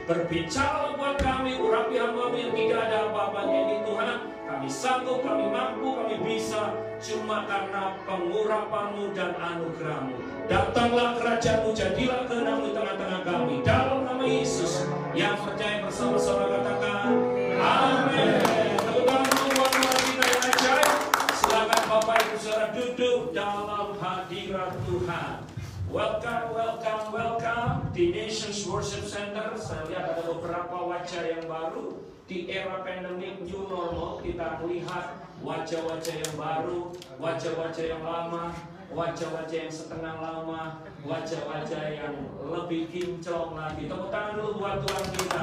Berbicara buat kami, urapi hamba-Mu yang tidak ada apa-apanya ini Tuhan. Kami sanggup, kami mampu, kami bisa cuma karena pengurapan-Mu dan anugerah-Mu. Datanglah kerajaan-Mu, jadilah kehendak-Mu di tengah-tengah kami. Dalam nama Yesus, yang percaya bersama-sama katakan amin. Tepuk tangan buat kita yang ajaib. Silakan Bapak Ibu Saudara duduk dalam hadirat Tuhan. Welcome, welcome, welcome di Nations Worship Center. Saya lihat ada beberapa wajah yang baru. Di era pandemic new normal, kita melihat wajah-wajah yang baru, wajah-wajah yang lama, wajah-wajah yang setengah lama, wajah-wajah yang lebih kinclong lagi. Tepuk tangan dulu buat Tuhan kita.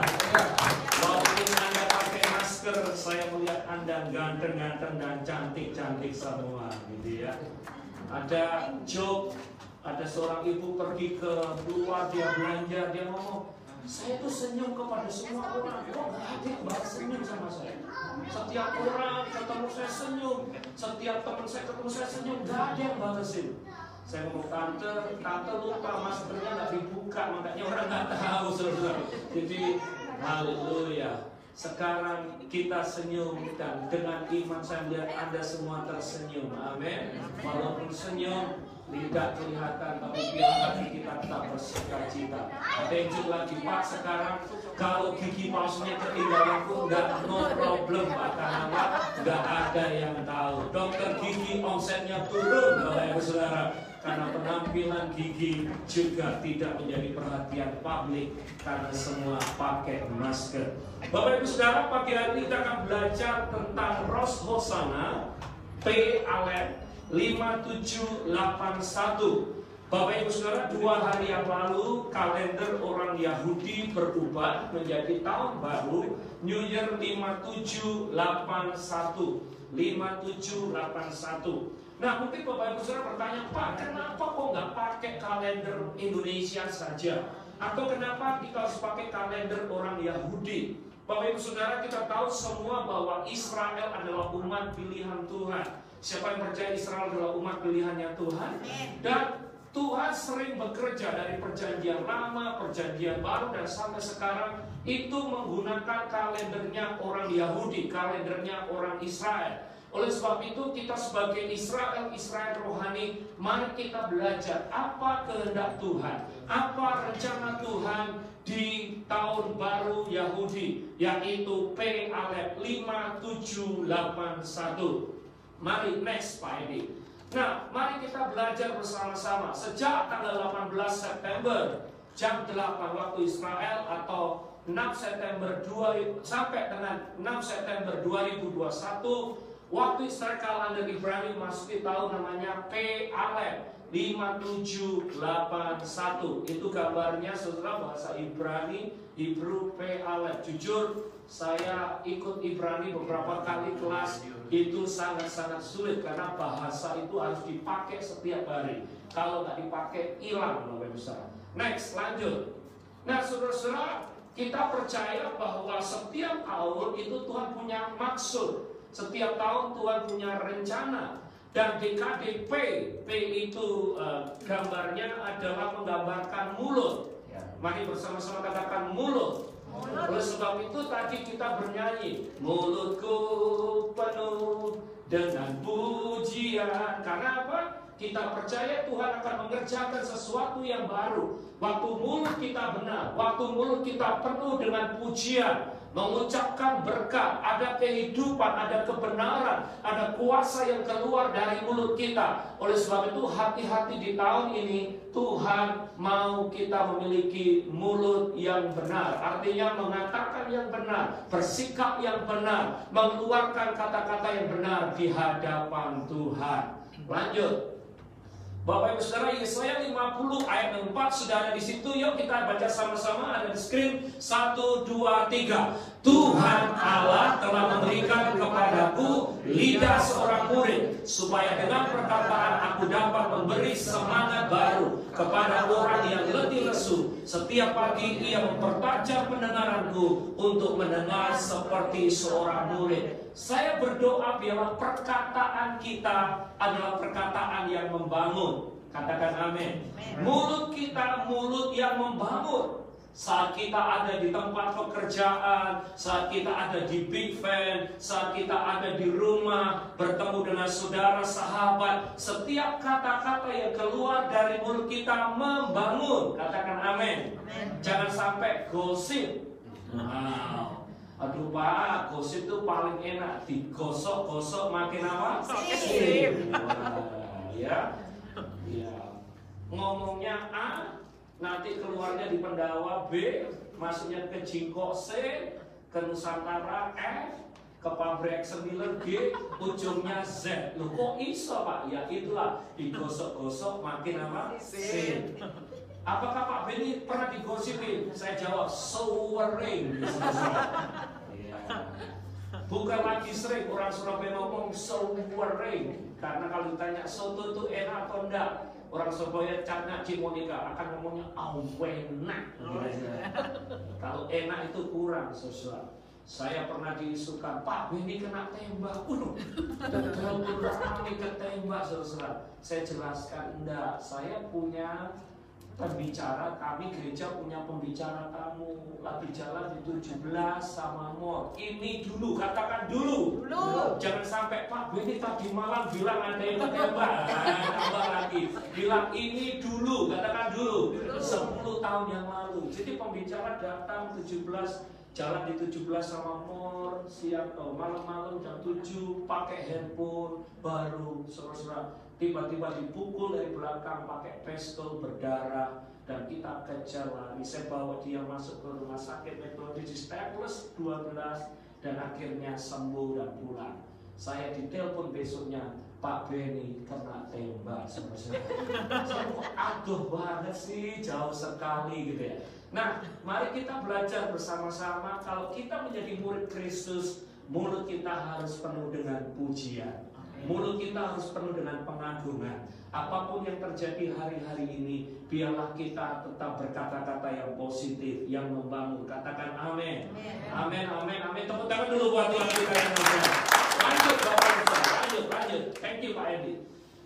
Walaupun Anda pakai masker, saya melihat Anda ganteng-ganteng dan cantik-cantik semua, gitu ya. Ada Job, ada Ada seorang ibu pergi ke luar, dia belanja, dia ngomong, saya tuh senyum kepada semua orang, kok nggak ada yang balas senyum sama saya. Setiap orang ketemu saya senyum, setiap teman saya ketemu saya senyum, nggak ada yang balasin. Saya ngomong, tante lupa maskernya nggak dibuka, makanya orang nggak tahu, saudara. Jadi haleluya. Sekarang kita senyum, dan dengan iman saya melihat Anda semua tersenyum. Amin. Walaupun senyum tidak kelihatan, tapi biar hati kita tetap bersukacita. Ada yang juga lagi, Pak, sekarang kalau gigi palsunya ketinggalan pun nggak, no problem, Pak, karena nggak ada yang tahu. Dokter gigi omsetnya turun, Bapak Ibu Saudara, karena penampilan gigi juga tidak menjadi perhatian publik karena semua pakai masker. Bapak Ibu Saudara, pagi hari kita akan belajar tentang Rosh Hoshana P. Alef 5781. Bapak Ibu Saudara, 2 hari yang lalu kalender orang Yahudi berubah menjadi tahun baru New Year 5781. Nah, mungkin Bapak Ibu Saudara bertanya, Pak, kenapa kok nggak pakai kalender Indonesia saja? Atau kenapa kita harus pakai kalender orang Yahudi? Bapak Ibu Saudara, kita tahu semua bahwa Israel adalah umat pilihan Tuhan. Siapa yang percaya Israel adalah umat pilihannya Tuhan? Dan Tuhan sering bekerja dari perjanjian lama, perjanjian baru, dan sampai sekarang itu menggunakan kalendernya orang Yahudi, kalendernya orang Israel. Oleh sebab itu kita sebagai Israel rohani, mari kita belajar apa kehendak Tuhan, apa rencana Tuhan di tahun baru Yahudi, yaitu P. Alef 5781. Mari next Pak Edi. Nah, mari kita belajar bersama-sama. Sejak tanggal 18 September jam 8 waktu Israel, atau 6 September 2000 sampai dengan 6 September 2021, waktu Israel kalender Ibrani masuki tahun namanya P. Alef 5781. Itu gambarnya, saudara, bahasa Ibrani, Hebrew P. Alef. Jujur, saya ikut Ibrani beberapa kali kelas, itu sangat-sangat sulit karena bahasa itu harus dipakai setiap hari. Kalau nggak dipakai, hilang, Bapak Ibu Saudara. Next, lanjut. Nah, saudara-saudara, kita percaya bahwa setiap tahun itu Tuhan punya maksud. Setiap tahun Tuhan punya rencana. Dan DKDP, P itu gambarnya adalah menggambarkan mulut. Mari bersama-sama katakan mulut. Oleh sebab itu tadi kita bernyanyi, mulutku penuh dengan pujian. Karena apa? Kita percaya Tuhan akan mengerjakan sesuatu yang baru. Waktu mulut kita benar, waktu mulut kita penuh dengan pujian, mengucapkan berkat, ada kehidupan, ada kebenaran, ada kuasa yang keluar dari mulut kita. Oleh sebab itu hati-hati di tahun ini, Tuhan mau kita memiliki mulut yang benar. Artinya mengatakan yang benar, bersikap yang benar, mengeluarkan kata-kata yang benar di hadapan Tuhan. Lanjut. Bapak Ibu Saudara, Yesaya 50 ayat 4 sudah ada di situ. Yuk kita baca sama-sama, ada di screen. 1, 2, 3. Tuhan Allah telah memberikan kepadaku lidah seorang murid, supaya dengan perkataan aku dapat memberi semangat baru kepada orang yang letih lesu. Setiap pagi ia mempertajam pendengaranku untuk mendengar seperti seorang murid. Saya berdoa biarlah perkataan kita adalah perkataan yang membangun. Katakan amin. Mulut kita mulut yang membangun. Saat kita ada di tempat pekerjaan, saat kita ada di big fan, saat kita ada di rumah, bertemu dengan saudara, sahabat, setiap kata-kata yang keluar dari mulut kita membangun. Katakan amin. Jangan sampai gosip. Aduh Pak, gosip itu paling enak, digosok-gosok makin apa? Sip. Ya. Ngomongnya A, nanti keluarnya di Pendawa B, masuknya ke Jingkok C, ke Nusantara F, ke pabrik Sembilan G, ujungnya Z. Loh kok iso Pak? Ya itulah, digosok-gosok makin apa? C. Apakah Pak Beni pernah digosipin? Saya jawab, sering. Bukan lagi sering, orang Surabaya ngomong sering. Karena kalau ditanya soto itu enak atau enggak, orang Surabaya caranya Cik Monica akan ngomongnya enak. Kalau enak itu kurang, saudara. Saya pernah diisukan, Pak Benny kena tembak. Dalam kami ketembak, saudara. Saya jelaskan, enggak, saya punya pembicara, kami gereja punya pembicara tamu lagi jalan di 17 sama mall. Ini dulu, katakan dulu. Jangan sampai Pak Benny tadi malam bilang ada yang ketembak. Tambah lagi, bilang ini dulu, katakan dulu. 10 tahun yang lalu. Jadi pembicara datang 17, jalan di 17 sama mall, siang malam-malam jam 7 pakai handphone baru, saudara. Tiba-tiba dipukul dari belakang pakai pistol berdarah dan kita kejar lari. Saya bawa dia masuk ke rumah sakit Metodis di Staples 12 dan akhirnya sembuh dan pulang. Saya ditelepon besoknya, Pak Benny kena tembak, saudara. Saya kok aduh banget sih, jauh sekali gitu ya. Nah, mari kita belajar bersama-sama. Kalau kita menjadi murid Kristus, mulut kita harus penuh dengan pujian. Mulut kita harus penuh dengan pengagungan. Apapun yang terjadi hari-hari ini, biarlah kita tetap berkata-kata yang positif, yang membangun. Katakan amin. Amin, amin, amin. Tepuk tangan dulu buat Tuhan kita yang mulia. Lanjut Bapak Ibu, lanjut. Thank you Pak Edi.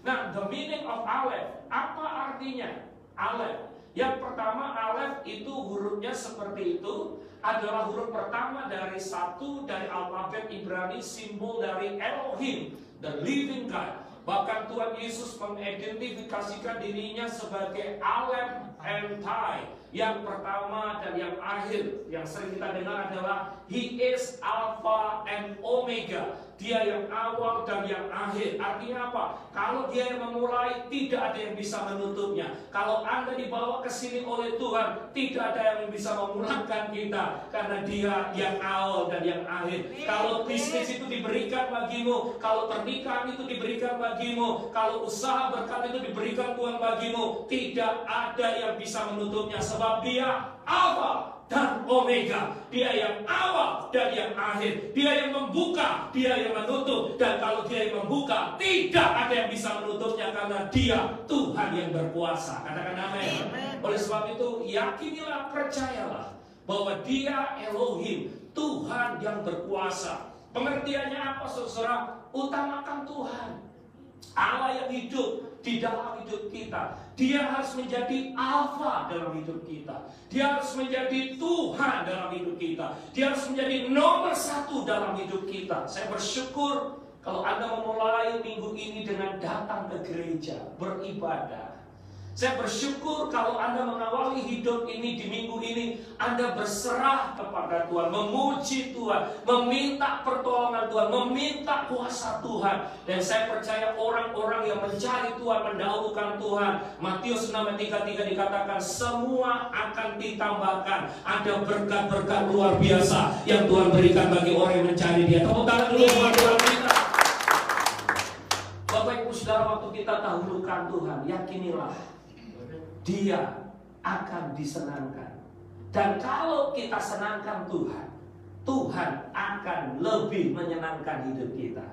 Nah, the meaning of Aleph. Apa artinya Aleph? Yang pertama, Aleph itu hurufnya seperti itu, adalah huruf pertama dari satu dari alfabet Ibrani, simbol dari Elohim, the living God. Bahkan Tuhan Yesus mengidentifikasikan dirinya sebagai Aleph and Tai. Yang pertama dan yang akhir, yang sering kita dengar adalah He is Alpha and Omega. Dia yang awal dan yang akhir. Artinya apa? Kalau dia yang memulai, tidak ada yang bisa menutupnya. Kalau Anda dibawa ke sini oleh Tuhan, tidak ada yang bisa memulangkan kita, karena Dia yang awal dan yang akhir. Kalau bisnis itu diberikan bagimu, kalau pernikahan itu diberikan bagimu, kalau usaha berkat itu diberikan Tuhan bagimu, tidak ada yang bisa menutupnya, sebab Dia Alpha dan Omega. Dia yang awal dan yang akhir. Dia yang membuka, Dia yang menutup. Dan kalau Dia yang membuka, tidak ada yang bisa menutupnya, karena Dia Tuhan yang berkuasa. Katakan amin. Oleh sebab itu, yakinilah, percayalah bahwa Dia Elohim, Tuhan yang berkuasa. Pengertiannya apa, saudara? Utamakan Tuhan, Allah yang hidup di dalam hidup kita. Dia harus menjadi Alfa dalam hidup kita. Dia harus menjadi Tuhan dalam hidup kita. Dia harus menjadi nomor satu dalam hidup kita. Saya bersyukur kalau Anda memulai minggu ini dengan datang ke gereja, beribadah. Saya bersyukur kalau Anda mengawali hidup ini di minggu ini, Anda berserah kepada Tuhan, memuji Tuhan, meminta pertolongan Tuhan, meminta kuasa Tuhan. Dan saya percaya orang-orang yang mencari Tuhan, mendahulukan Tuhan, Matius 6:33 dikatakan semua akan ditambahkan. Ada berkat-berkat luar biasa yang Tuhan berikan bagi orang yang mencari Dia. Tepuk tangan dulu buat Tuhan kita. Bapak Ibu Saudara, waktu kita dahulukan Tuhan, yakinilah Dia akan disenangkan. Dan kalau kita senangkan Tuhan, Tuhan akan lebih menyenangkan hidup kita.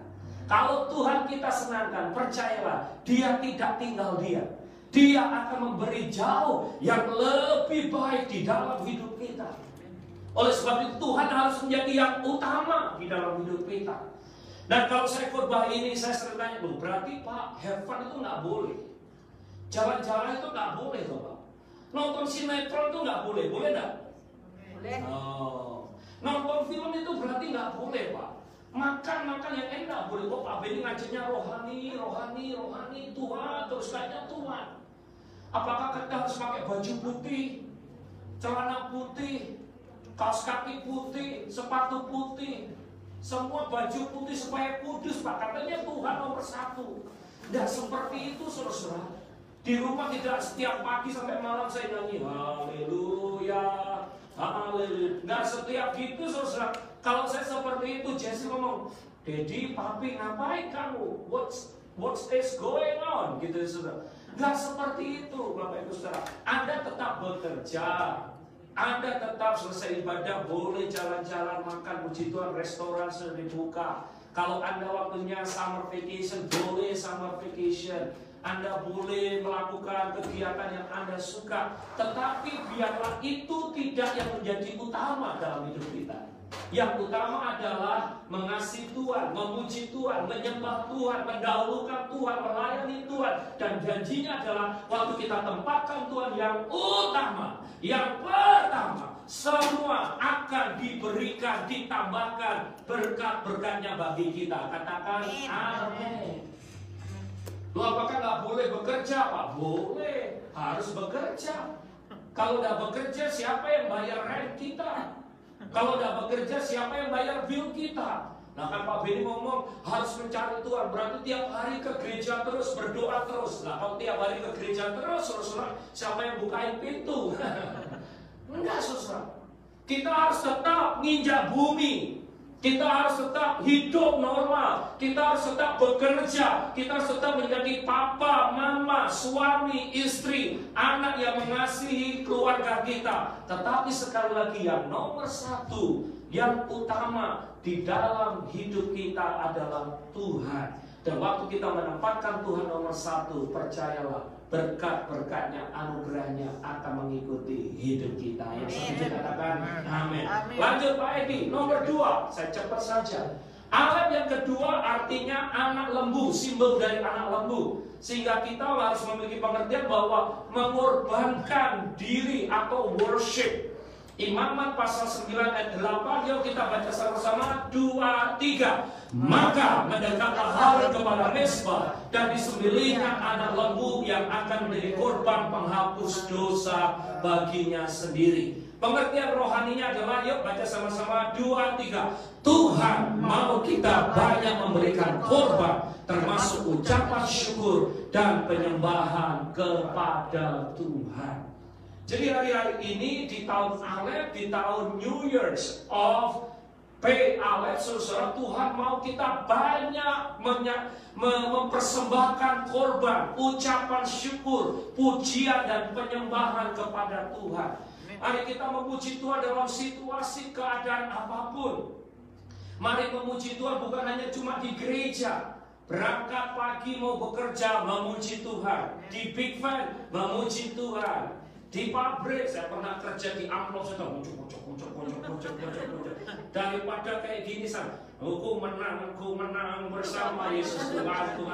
Kalau Tuhan kita senangkan, percayalah, Dia tidak tinggal diam. Dia akan memberi jauh yang lebih baik di dalam hidup kita. Oleh sebab itu Tuhan harus menjadi yang utama di dalam hidup kita. Dan kalau saya khotbah ini, saya sering tanya, loh, berarti Pak, have fun itu nggak boleh? Jalan-jalan itu nggak boleh loh Pak. Nonton sinetron itu nggak boleh, boleh nggak? Boleh. Oh. Nonton film itu berarti nggak boleh Pak. Makan yang enak boleh. Kok Pak Benny ngajinya rohani, Tuhan, terus kayaknya Tuhan. Apakah kita harus pakai baju putih, celana putih, kaos kaki putih, sepatu putih, semua baju putih supaya kudus Pak? Katanya Tuhan nomor satu. Nggak seperti itu, saudara. Di rumah tidak setiap pagi sampai malam saya nyanyi haleluya, haleluya. Nggak setiap gitu, saudara. Kalau saya seperti itu, Jesse ngomong, Daddy, Papi, ngapain kamu? What's this going on? Gitu, saudara. Nggak seperti itu, Bapak Ibu Saudara. Anda tetap bekerja, Anda tetap selesai ibadah, boleh jalan-jalan, makan, puji Tuhan, restoran sudah dibuka. Kalau Anda waktunya summer vacation, boleh summer vacation. Anda boleh melakukan kegiatan yang Anda suka, tetapi biarlah itu tidak yang menjadi utama dalam hidup kita. Yang utama adalah mengasihi Tuhan, memuji Tuhan, menyembah Tuhan, mendahulukan Tuhan, melayani Tuhan. Dan janjinya adalah waktu kita tempatkan Tuhan yang utama, yang pertama, semua akan diberikan, ditambahkan berkat-berkatnya bagi kita. Katakan amin. Lu apakah nggak boleh bekerja, Pak? Boleh, harus bekerja. Kalau udah bekerja, siapa yang bayar rent kita? Kalau udah bekerja, siapa yang bayar bill kita? Nah kan Pak Benny ngomong harus mencari Tuhan, berarti tiap hari ke gereja terus, berdoa terus. Nah kalau tiap hari ke gereja terus, saudara, siapa yang bukain pintu? Enggak, saudara. Kita harus tetap nginjak bumi. Kita harus tetap hidup normal. Kita harus tetap bekerja. Kita harus tetap menjadi papa, mama, suami, istri, anak yang mengasihi keluarga kita. Tetapi sekali lagi yang nomor satu, yang utama di dalam hidup kita adalah Tuhan. Dan waktu kita menempatkan Tuhan nomor satu, percayalah, berkat-berkatnya, anugerahnya akan mengikuti hidup kita. Yang setuju katakan amin. Lanjut Pak Edi, nomor 2, saya cepat saja. Alat yang kedua artinya anak lembu, simbol dari anak lembu. Sehingga kita harus memiliki pengertian bahwa mengorbankan diri atau worship. Imamat pasal 9 ayat 8, yuk kita baca sama-sama, 2, 3. Maka mendekatlah Harun kepada Mezbah dan disembelihnya anak lembu yang akan menjadi korban penghapus dosa baginya sendiri. Pengertian rohaninya adalah, yuk baca sama-sama, 2, 3. Tuhan mau kita banyak memberikan korban, termasuk ucapan syukur dan penyembahan kepada Tuhan. Jadi hari-hari ini di tahun Alef, di tahun New Year's of P Alef, saudara, Tuhan mau kita banyak mempersembahkan korban, ucapan syukur, pujian dan penyembahan kepada Tuhan. Mari kita memuji Tuhan dalam situasi keadaan apapun. Mari memuji Tuhan bukan hanya cuma di gereja. Berangkat pagi mau bekerja, memuji Tuhan. Di Big Van, memuji Tuhan. Di pabrik, saya pernah kerja di amplop, saya tahu muncul. Daripada kayak gini, aku menang bersama Yesus Tuhanku.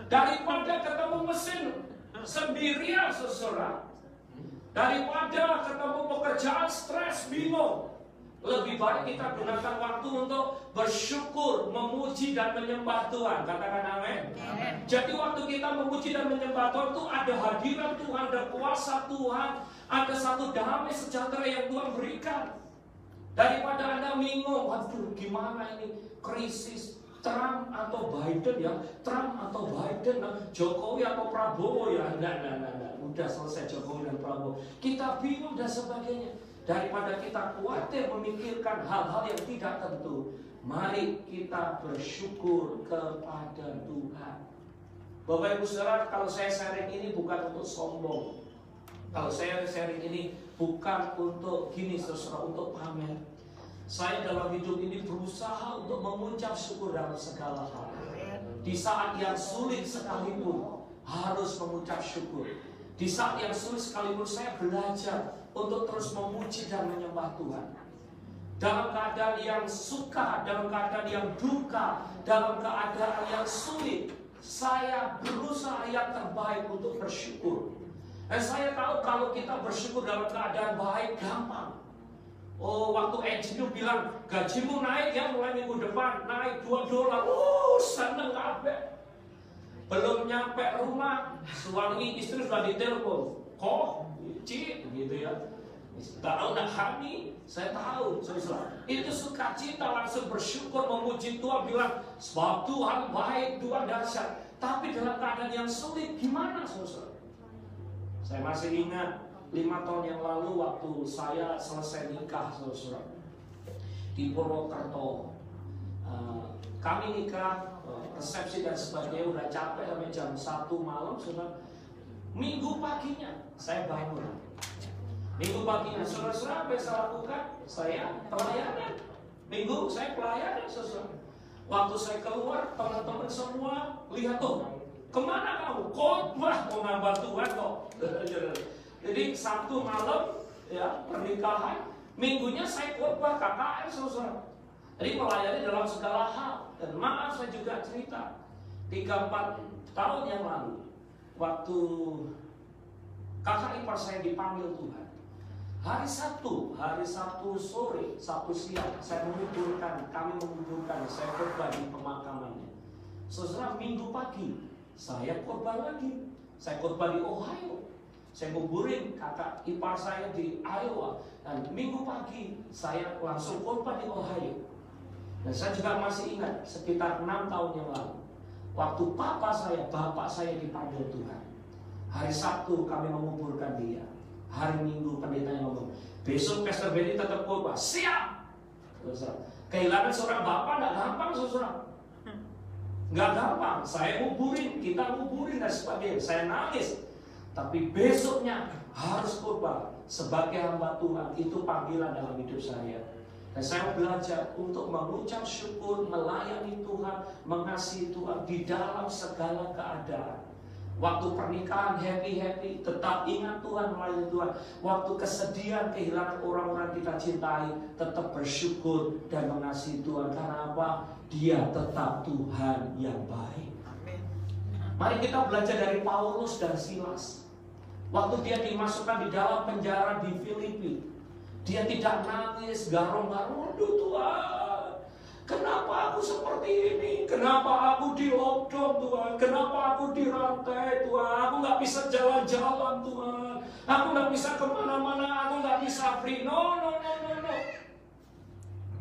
Daripada ketemu mesin sendirian, saudara. Daripada ketemu pekerjaan stres, bingung. Lebih baik kita gunakan waktu untuk bersyukur, memuji dan menyembah Tuhan. Katakan amin. Jadi waktu kita memuji dan menyembah Tuhan itu ada hadirat Tuhan, ada kuasa Tuhan, ada satu damai sejahtera yang Tuhan berikan. Daripada Anda bingung, waduh gimana ini krisis, Trump atau Biden ya, Trump atau Biden, Jokowi atau Prabowo ya, nah, udah selesai Jokowi dan Prabowo. Kita bingung dan sebagainya. Daripada kita khawatir memikirkan hal-hal yang tidak tentu, mari kita bersyukur kepada Tuhan. Bapak Ibu Saudara, kalau saya sharing ini bukan untuk sombong. Kalau saya sharing ini bukan untuk gini saudara, untuk pamer. Saya dalam hidup ini berusaha untuk mengucap syukur dalam segala hal. Di saat yang sulit sekalipun harus mengucap syukur. Di saat yang sulit sekalipun saya belajar untuk terus memuji dan menyembah Tuhan. Dalam keadaan yang suka, dalam keadaan yang duka, dalam keadaan yang sulit, saya berusaha yang terbaik untuk bersyukur. Dan saya tahu kalau kita bersyukur dalam keadaan baik gampang. Oh, waktu engineer bilang gajimu naik ya mulai minggu depan, naik $2. Seneng kabeh. Belum nyampe rumah, suami istri sudah ditelepon. Kok, Ci, gitu ya. Tahu nak kami, saya tahu, saudara. Itu sukacita, langsung bersyukur, memuji Tuhan, bilang sebab Tuhan baik, Tuhan dahsyat. Tapi dalam keadaan yang sulit, gimana, saudara? Saya masih ingat 5 tahun yang lalu waktu saya selesai nikah, saudara, di Purwokerto. Kami nikah, resepsi dan sebagainya, udah capek sampai jam 1 malam, saudara. Minggu paginya saya bangun. Minggu paginya saudara-saudara apa yang saya lakukan? Saya pelayanan. Minggu saya pelayanan, saudara. Waktu saya keluar, teman-teman semua lihat tuh, kemana kamu? Khotbah mau nambah Tuhan kok. Jadi Sabtu malam ya pernikahan, minggunya saya khotbah KKR saudara. Jadi melayani dalam segala hal. Dan maaf saya juga cerita 3-4 tahun yang lalu, waktu kakak ipar saya dipanggil Tuhan, hari Sabtu sore, Sabtu siang, kami menguburkan, saya khotbah di pemakamannya. Saudara, Minggu pagi saya khotbah lagi, saya khotbah di Ohio. Saya kuburin kakak ipar saya di Iowa. Dan Minggu pagi saya langsung khotbah di Ohio. Dan saya juga masih ingat sekitar 6 tahun yang lalu, waktu bapak saya dipanggil Tuhan. Hari Sabtu kami menguburkan dia. Hari Minggu pendetanya ngomong, besok Pastor Benny tetap khotbah. Siap. Kehilangan seorang bapak nggak gampang, saudara. Nggak gampang. Saya kuburin, kita kuburin dan sebagainya. Saya nangis. Tapi besoknya harus khotbah sebagai hamba Tuhan. Itu panggilan dalam hidup saya. Dan saya belajar untuk mengucap syukur, melayani Tuhan, mengasihi Tuhan di dalam segala keadaan. Waktu pernikahan happy, tetap ingat Tuhan, melayani Tuhan. Waktu kesedihan, kehilangan orang-orang kita cintai, tetap bersyukur dan mengasihi Tuhan. Karena apa? Dia tetap Tuhan yang baik. Mari kita belajar dari Paulus dan Silas. Waktu dia dimasukkan di dalam penjara di Filipi, dia tidak nangis, garong-garong, aduh Tuhan, kenapa aku seperti ini? Kenapa aku di lockdown Tuhan? Kenapa aku dirantai Tuhan? Aku gak bisa jalan-jalan Tuhan. Aku gak bisa kemana-mana, aku gak bisa free. No.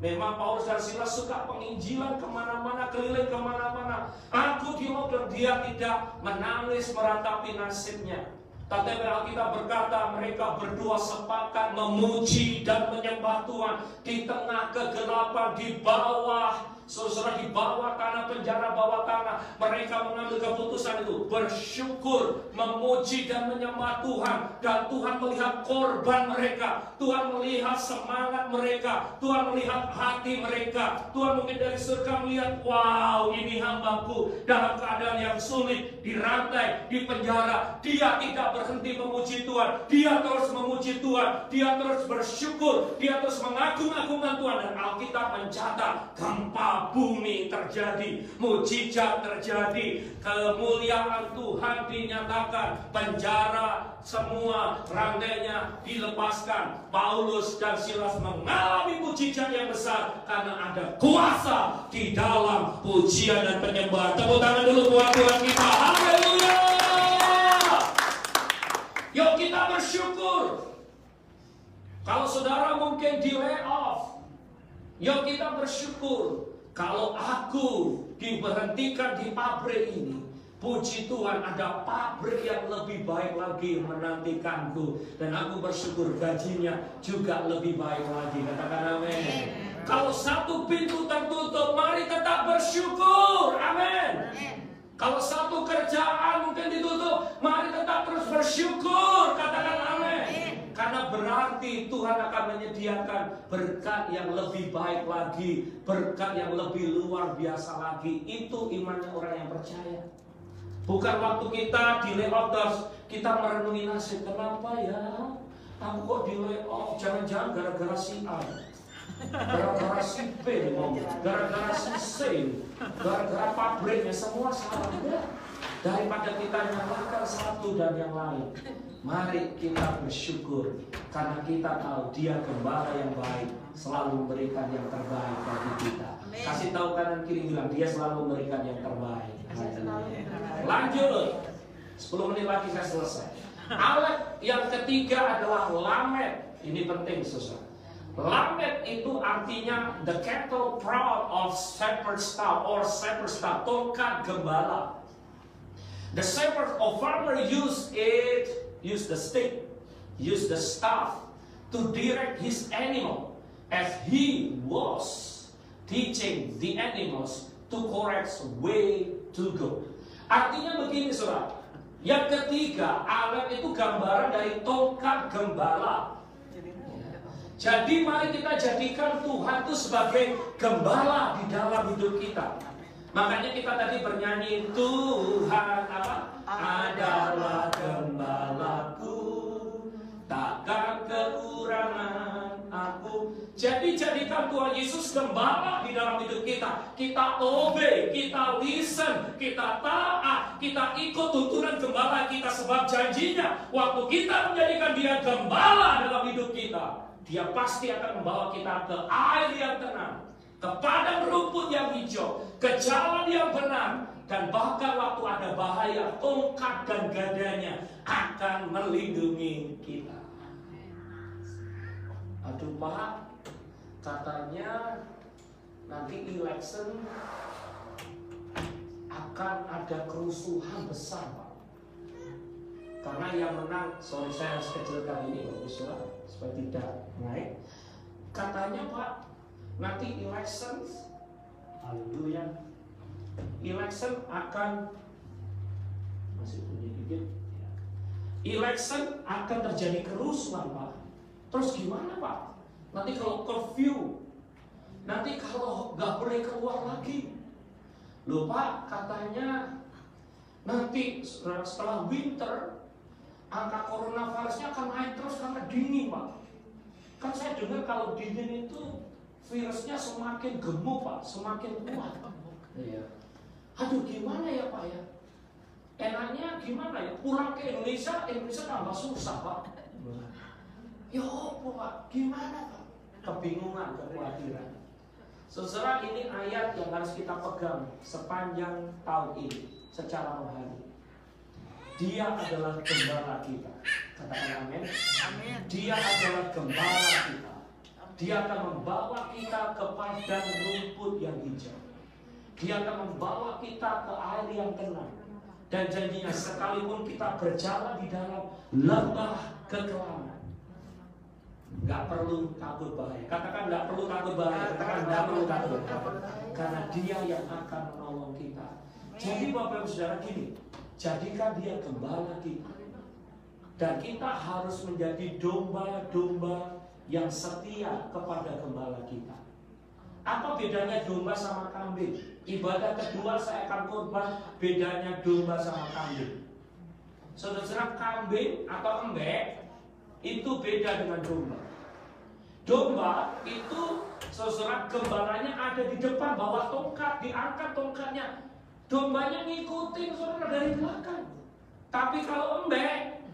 Memang Paulus dan Silas suka penginjilan kemana-mana, keliling kemana-mana. Aku di lockdown, dia tidak menangis meratapi nasibnya. Tetapi Alkitab berkata mereka berdua sepakat memuji dan menyembah Tuhan di tengah kegelapan, di bawah, saudara, di bawah tanah penjara, bawah tanah. Mereka mengambil keputusan itu, bersyukur, memuji dan menyembah Tuhan. Dan Tuhan melihat korban mereka, Tuhan melihat semangat mereka, Tuhan melihat hati mereka. Tuhan mungkin dari surga melihat, wow, ini hambaku dalam keadaan yang sulit, dirantai, di penjara, dia tidak berhenti memuji Tuhan, dia terus memuji Tuhan, dia terus bersyukur, dia terus mengagung-agungkan Tuhan. Dan Alkitab mencatat gempa bumi terjadi, mujizat terjadi, kemuliaan Tuhan dinyatakan, penjara semua rantainya dilepaskan. Paulus dan Silas mengalami mujizat yang besar karena ada kuasa di dalam pujian dan penyembahan. Tepuk tangan dulu buat Tuhan kita. Haleluya. Yuk kita bersyukur. Kalau saudara mungkin di layoff, yuk kita bersyukur. Kalau aku diberhentikan di pabrik ini, puji Tuhan ada pabrik yang lebih baik lagi menantikanku. Dan aku bersyukur gajinya juga lebih baik lagi. Katakan amin. Kalau satu pintu tertutup, mari tetap bersyukur. Amin. Kalau satu kerjaan mungkin ditutup, mari tetap terus bersyukur. Katakan amin. Karena berarti Tuhan akan menyediakan berkat yang lebih baik lagi, berkat yang lebih luar biasa lagi. Itu imannya orang yang percaya. Bukan waktu kita di layoff terus kita merenungi nasib. Kenapa ya? Aku kok di layoff? Jangan-jangan gara-gara si A, gara-gara si B, gara-gara si C, gara-gara pabriknya, semua salah. Daripada kita nyalakan satu dan yang lain, mari kita bersyukur karena kita tahu Dia gembala yang baik, selalu memberikan yang terbaik bagi kita. Kasih tahu kanan kiri, bilang Dia selalu memberikan yang terbaik. Lanjut, 10 menit lagi saya selesai. Alat yang ketiga adalah lamed. Ini penting, saudara. Lamed itu artinya the cattle prod of shepherd staff or shepherd staff, tongkat gembala. The shepherd or farmer use the stick, use the staff to direct his animal as he was teaching the animals to correct way to go. Artinya begini, saudara. Yang ketiga, alat itu gambaran dari tongkat gembala. Jadi mari kita jadikan Tuhan itu sebagai gembala di dalam hidup kita. Makanya kita tadi bernyanyi, Tuhan apa? Adalah gembalaku, takkan kekurangan aku. Jadi jadikan Tuhan Yesus gembala di dalam hidup kita. Kita obey, kita listen, kita taat, kita ikut tuntunan gembala kita. Sebab janjinya, waktu kita menjadikan dia gembala dalam hidup kita, dia pasti akan membawa kita ke air yang tenang, ke padang rumput yang hijau, ke jalan yang benar. Dan bahkan waktu ada bahaya, tongkat dan gadanya akan melindungi kita. Aduh Pak, katanya nanti election akan ada kerusuhan besar Pak. Karena yang menang, sorry saya harus kecilkan ini bagus ya, supaya tidak naik. Katanya Pak, nanti election, haleluya, election akan masih punya dikit. Election akan terjadi kerusuhan Pak. Terus gimana Pak? Nanti kalau curfew, nanti kalau nggak boleh keluar lagi. Loh Pak, katanya nanti setelah winter angka coronavirusnya akan naik terus karena dingin Pak. Kan saya dengar kalau dingin itu virusnya semakin gemuk Pak, semakin kuat. Iya. Aduh gimana ya Pak ya? Enaknya gimana ya? Pulang ke Indonesia tambah susah Pak. Ya apa Pak? Gimana Pak? Kebingungan, kekhawatiran. Saudara, ini ayat yang harus kita pegang sepanjang tahun ini secara rohani. Dia adalah gembala kita. Katakan amin. Dia adalah gembala kita. Dia akan membawa kita ke padang rumput yang hijau. Dia akan membawa kita ke air yang tenang. Dan janjinya sekalipun kita berjalan di dalam lembah kekelaman, nggak perlu takut bahaya. Katakan nggak perlu takut bahaya. Katakan nggak perlu takut. Karena Dia yang akan menolong kita. Jadi Bapak Ibu Saudara gini, jadikan Dia gembala kita. Dan kita harus menjadi domba-domba yang setia kepada gembala kita. Apa bedanya domba sama kambing? Ibadah kedua saya akan korban, bedanya domba sama kambing. Saudara, kambing atau embek itu beda dengan domba. Domba itu saudara gembalanya ada di depan, bawa tongkat, diangkat tongkatnya. Dombanya ngikutin saudara dari belakang. Tapi kalau embek,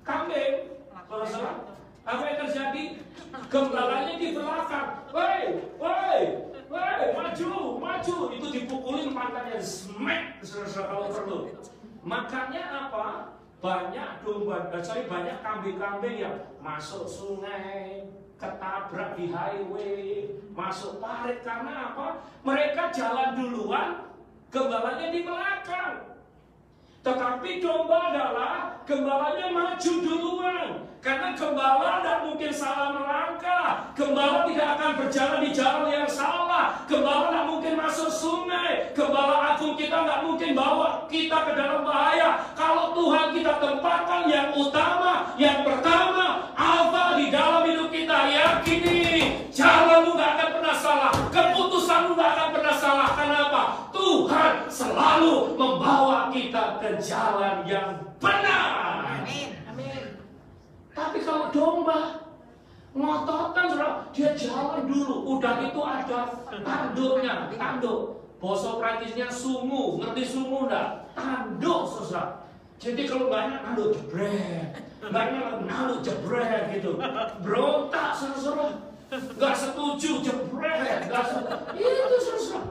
kambing, saudara, apa yang terjadi? Gembalanya di belakang. Woi, maju. Itu dipukulin pantatnya, smack, saudara kalau perlu. Makanya apa? Banyak banyak kambing-kambing yang masuk sungai, ketabrak di highway, masuk parit. Karena apa? Mereka jalan duluan, gembalanya di belakang. Tetapi domba adalah gembalanya maju duluan. Karena gembala tidak mungkin salah melangkah. Gembala tidak akan berjalan di jalan yang salah. Gembala tidak mungkin masuk sungai. Gembala agung kita tidak mungkin bawa kita ke dalam bahaya. Kalau Tuhan kita tempatkan yang utama, yang pertama, alfa di dalam hidup kita. Yakini jalanmu tidak akan pernah salah. Keputusanmu tidak akan pernah salah. Kenapa? Tuhan selalu membawa kita ke jalan yang benar. Amin. Tapi kalau domba ngototan, dia jalan dulu. Udah itu ada tanduknya, tanduk. Bahasa Prancisnya sumu, ngerti sumu enggak? Tanduk, saudara. Jadi kalau banyak tanduk jebret, banyak tanduk jebret gitu. Berontak, saudara. Nggak setuju jebret, nggak setuju. Itu saudara.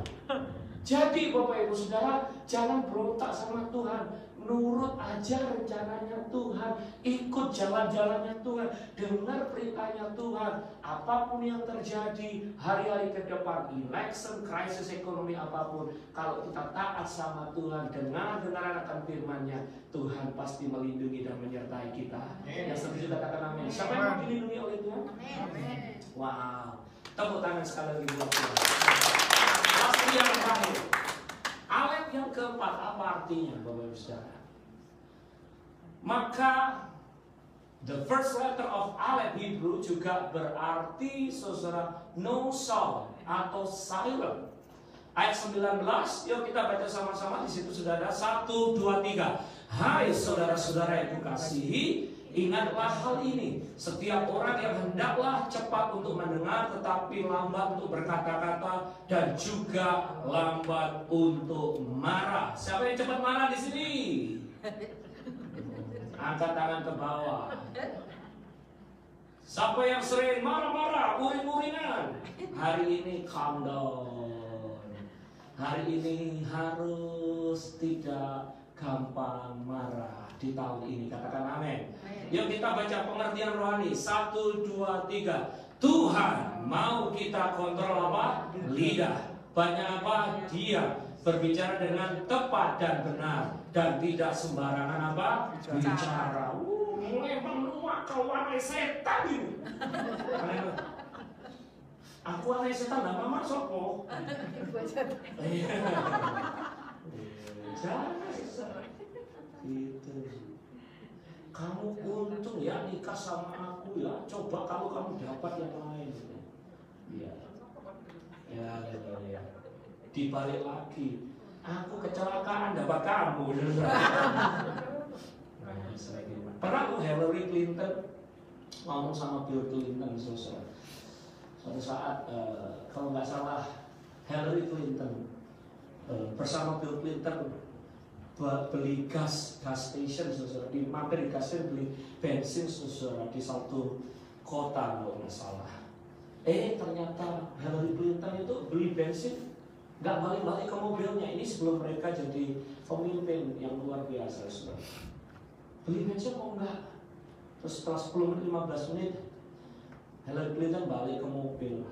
Jadi Bapak Ibu Saudara, jangan berontak sama Tuhan. Nurut aja rencananya Tuhan, ikut jalan-jalannya Tuhan, dengar perintahnya Tuhan. Apapun yang terjadi hari-hari ke depan, election, krisis ekonomi apapun, kalau kita taat sama Tuhan, dengar akan firman-Nya, Tuhan pasti melindungi dan menyertai kita. Yang setuju katakan amin. Siapa yang mau dilindungi oleh Tuhan? Amin. Wow, tepuk tangan sekali lagi buat Tuhan. Pasti yang terakhir, ayat yang keempat, apa artinya Bapak Ibu Saudara? Maka The first letter of Aleph Hebrew juga berarti saudara no sound atau silent. Ayat 19, yuk kita baca sama-sama. Di situ sudah ada 1, 2, 3. Hai saudara-saudara yang kukasihi, ingatlah hal ini. Setiap orang yang hendaklah cepat untuk mendengar, tetapi lambat untuk berkata-kata, dan juga lambat untuk marah. Siapa yang cepat marah di sini? Angkat tangan ke bawah. Siapa yang sering marah-marah, uring-uringan? Hari ini calm down. Hari ini harus tidak gampang marah di tahun ini. Katakan amin. Yuk kita baca pengertian rohani. 1, 2, 3. Tuhan mau kita kontrol apa? Lidah. Banyak apa? Dia berbicara dengan tepat dan benar, dan tidak sembarangan apa? Bicara. Memang kau aneh setan ini. Aku aneh setan, nama mama sopo. Jangan gitu. Kamu untung ya nikah sama aku ya. Coba kalau kamu dapat yang lain. Iya. Ya. Dibalik lagi, aku kecelakaan dapat kamu. Pernah aku Hillary Clinton ngomong sama Bill Clinton suatu saat, kalau nggak salah Hillary Clinton bersama Bill Clinton beli gas station saudara, di mampir di gas station beli bensin saudara di satu kota kalau nggak salah. Ternyata Hillary Clinton itu beli bensin nggak balik-balik ke mobilnya. Ini sebelum mereka jadi pemimpin yang luar biasa saudara. Beli bensin mau nggak? Terus setelah 10 menit 15 menit Hillary Clinton balik ke mobil.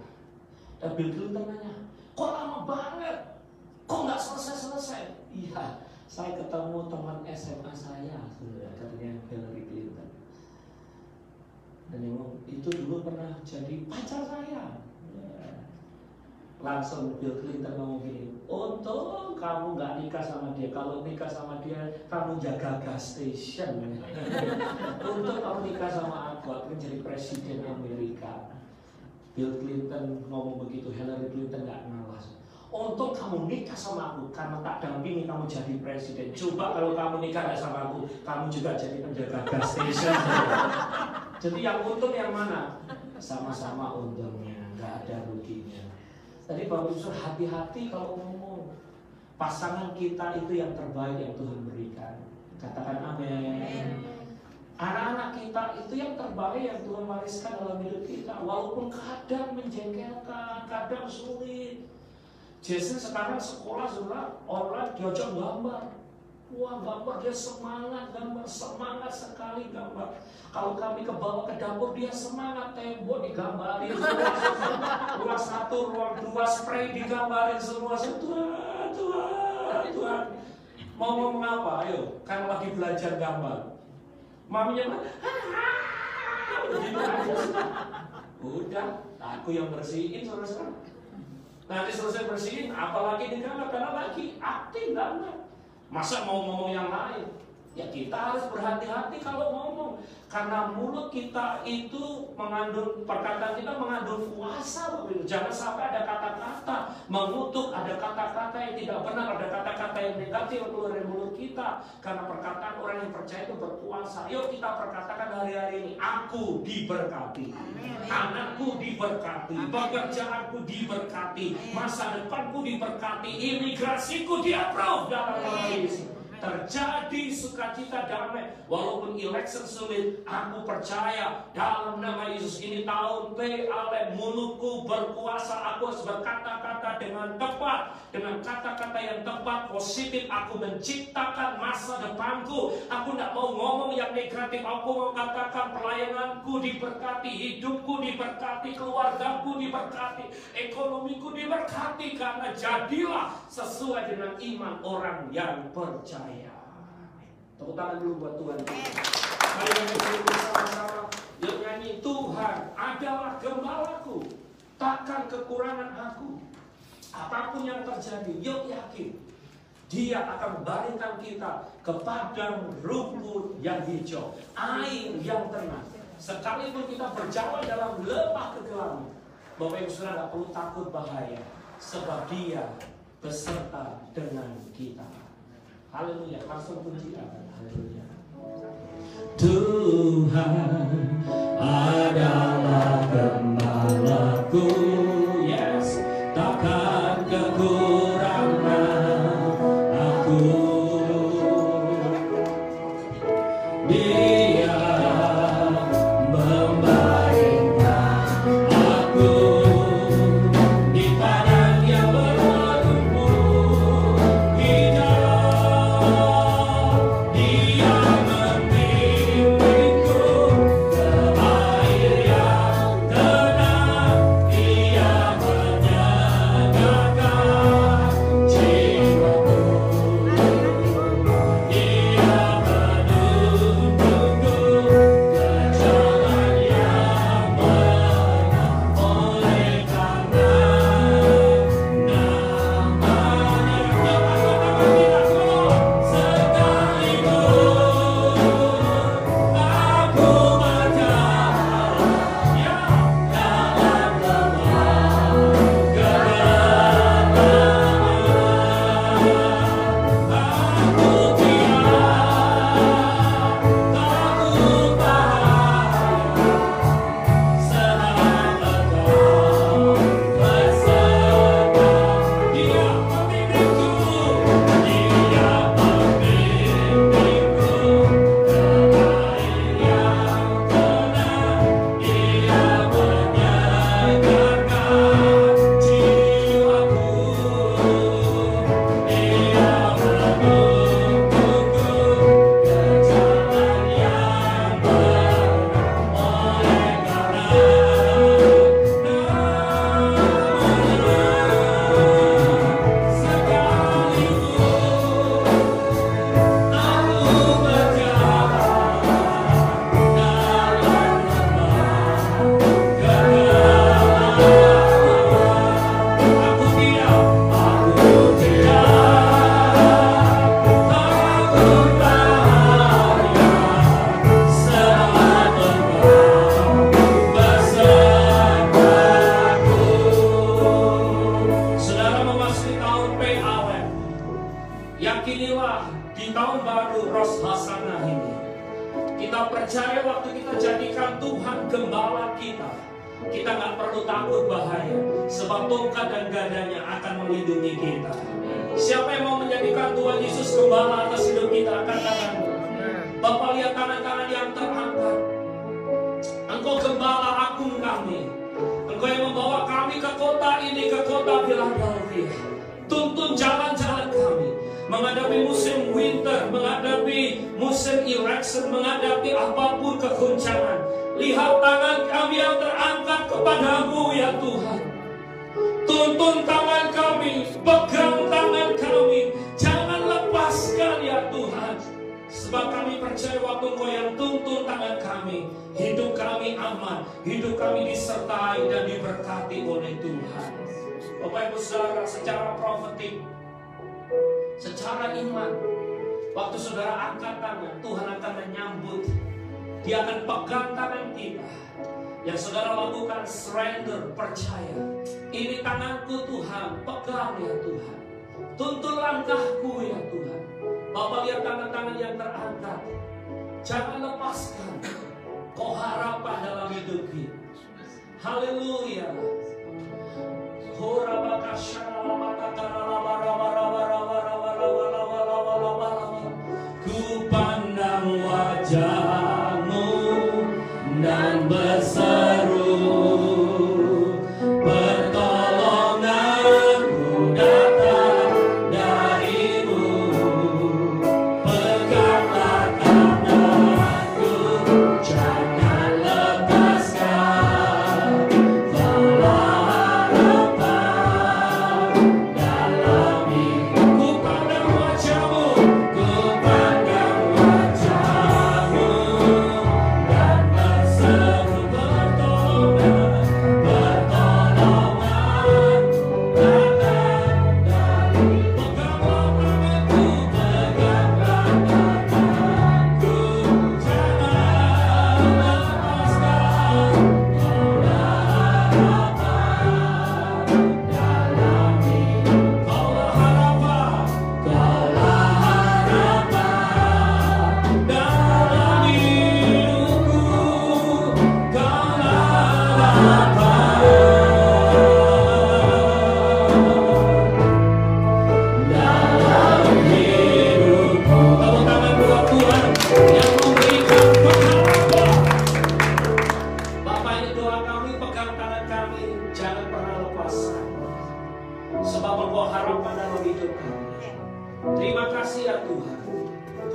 Dan Bill Clinton nanya, kok lama banget? Kok nggak selesai-selesai? Iya, saya ketemu teman SMA saya, saudara, katanya Hillary Clinton. Dan itu dulu pernah jadi pacar saya. Langsung Bill Clinton ngomong gini, untung kamu nggak nikah sama dia. Kalau nikah sama dia, kamu jaga gas station. Untung kamu nikah sama aku jadi presiden Amerika. Bill Clinton ngomong begitu, Hillary Clinton nggak ngalah. Untung kamu nikah sama aku, karena tak dampingi kamu jadi presiden. Coba kalau kamu nikah nggak sama aku, kamu juga jadi penjaga gas station. Jadi yang untung yang mana? Sama-sama untungnya, nggak ada ruginya. Tadi Bapak Ibu hati-hati kalau ngomong. Pasangan kita itu yang terbaik yang Tuhan berikan. Katakan amin. Anak-anak kita itu yang terbaik yang Tuhan wariskan dalam hidup kita. Walaupun kadang menjengkelkan, kadang sulit. Jason sekarang sekolah sudah online diajak gambar. Wah, gambar dia semangat gambar, semangat sekali gambar. Kalau kami ke bawah ke dapur dia semangat, tembok digambarin semua. Ruang 1, ruang 2 spray digambarin semua. Tuhan. Mau ngomong apa? Ayo, kan lagi belajar gambar. Maminya bilang, begitu aja. Udah, aku yang bersihin saudara. Nanti selesai bersihin, apalagi digambar karena lagi aktif gambar. Masa mau ngomong yang lain? Ya kita harus berhati-hati kalau ngomong. Karena mulut kita itu mengandung, perkataan kita mengandung kuasa. Jangan sampai ada kata-kata mengutuk, ada kata-kata yang tidak benar, ada kata-kata yang negatif keluar dari mulut kita. Karena perkataan orang yang percaya itu berkuasa. Yuk kita perkatakan hari-hari ini, aku diberkati, anakku diberkati, pekerjaanku diberkati, masa depanku diberkati, imigrasiku di-approve dalam nama Yesus. Terjadi sukacita damai. Walaupun election sulit, aku percaya dalam nama Yesus ini tahun P.A.L. mulutku berkuasa. Aku harus berkata-kata dengan tepat, dengan kata-kata yang tepat, positif. Aku menciptakan masa depanku. Aku tidak mau ngomong yang negatif. Aku mau katakan pelayananku diberkati, hidupku diberkati, keluargaku diberkati, ekonomiku diberkati. Karena jadilah sesuai dengan iman orang yang percaya. Tepuk tangan dulu buat Tuhan. Mari kita bersama-sama. Yuk nyanyi, Tuhan adalah gembalaku, takkan kekurangan aku. Apapun yang terjadi, yuk yakin. Dia akan baringkan kita ke padang rumput yang hijau, air yang tenang. Sekalipun kita berjalan dalam lembah kegelapan, Bapak Ibu Saudara tidak perlu takut bahaya, sebab Dia beserta dengan kita. Haleluya, langsung pujikan. Haleluya. Tuhan adalah gembalaku, yes, takkan kekurangan aku. Dia membaringkan aku di padang yang berlumpur hijau. Dia membimbingku ke air yang tenang. Dia menyegarkan jiwaku. Dia menuntunku ke jalan yang benar, oleh karena namanya. Sekalipun aku berjalan dalam lembah kegelapan, aku tidak takut bahaya, sebab Engkau beserta. Dia membimbingku, Dia membimbingku ke air yang tenang. Dia menyegarkan jiwaku. Dia menuntunku ke jalan yang benar, oleh karena Saudara memasuki tahun PAW. Yakinilah di tahun baru Rosh Hashanah ini, kita percaya waktu kita jadikan Tuhan gembala kita, kita nggak perlu takut bahaya, sebab tongkat dan gadanya akan melindungi kita. Siapa yang mau menjadikan Tuhan Yesus gembala atas hidup kita? Angkat tanganmu. Bapak lihat tangan-tangan yang terangkat. Engkau gembala agung kami. Engkau yang membawa kami ke kota ini, ke kota Philadelphia. Tuntun jalan-jalan kami menghadapi musim winter, menghadapi musim election, menghadapi apapun kegoncangan. Lihat tangan kami yang terangkat kepadamu ya Tuhan. Tuntun tangan kami, pegang tangan kami, jangan lepaskan ya Tuhan. Sebab kami percaya waktu Engkau yang tuntun tangan kami, hidup kami aman, hidup kami disertai dan diberkati oleh Tuhan. Bapak Ibu Saudara, secara profetik, secara iman, waktu saudara angkat tangan, Tuhan akan menyambut. Dia akan pegang tangan kita. Yang saudara lakukan surrender, percaya. Ini tanganku Tuhan, pegang ya Tuhan. Tuntun langkahku ya Tuhan. Bapak lihat tangan-tangan yang terangkat. Jangan lepaskan. Kau harapan dalam hidup kita. Haleluya. Ku pandang wajah-Mu dan berseru, pertolonganku datang dari-Mu. Peganglah tanganku, jangan lepaskan. Ku pandang wajah-Mu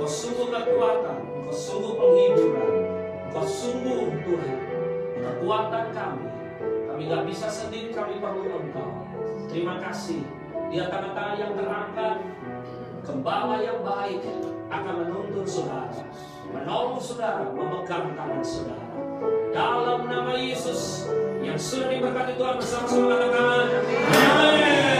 Engkau sungguh kekuatan, Engkau sungguh penghiburan, Engkau sungguh Tuhan kekuatan kami. Kami gak bisa sendiri, kami perlu Engkau. Terima kasih. Dia tangan-tangan yang terangkat, gembala yang baik akan menuntun saudara, menolong saudara, memegang tangan saudara. Dalam nama Yesus yang sudah diberkati Tuhan, bersama-sama katakan amin.